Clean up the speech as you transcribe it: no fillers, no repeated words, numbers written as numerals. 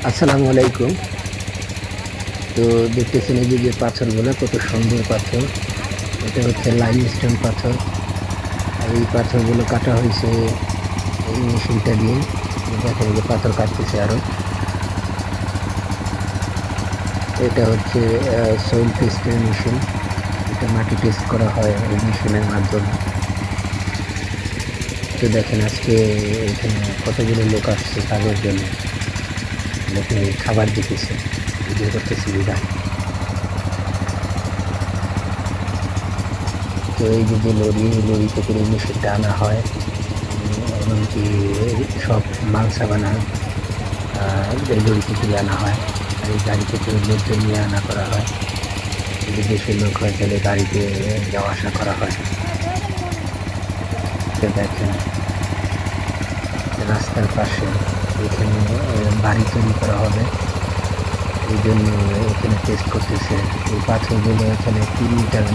আসসালামু আলাইকুম। তো দেখতেছেন এই যে পাথরগুলো কত সুন্দর পাথর। এটা হচ্ছে লাইমস্টোন পাথর। আর এই পাথরগুলো কাটা হয়েছে এই মেশিনটা দিয়ে। দেখেন এই যে পাথর কাটতেছে আরো। এটা হচ্ছে সয়েল টেস্টের মেশিন। এটা মাটি টেস্ট করা হয় এই মেশিনের মাধ্যমে। তো দেখেন আজকে এখানে কতগুলো লোক আসছে কাজের জন্য। দেখেন এই খাবার দিতেছে, ভিডিও করতেছে বিদায়। তো এই যে লরিতে করে মেশিনটা আনা হয়, এমনকি সব মাল সাবানা এই লরিতে তুলে আনা হয়। আর এই গাড়িতে করে লোকজন নিয়ে আনা করা হয়। যদি বেশি লোক হয় তাহলে গাড়িতে যাওয়া আসা করা হয়। তো দেখেন রাস্তার পাশে এখানে বাড়ি তৈরি করা হবে, এই জন্য এখানে টেস্ট করতেছে। এই পাথরগুলো এখানে 3 মিটার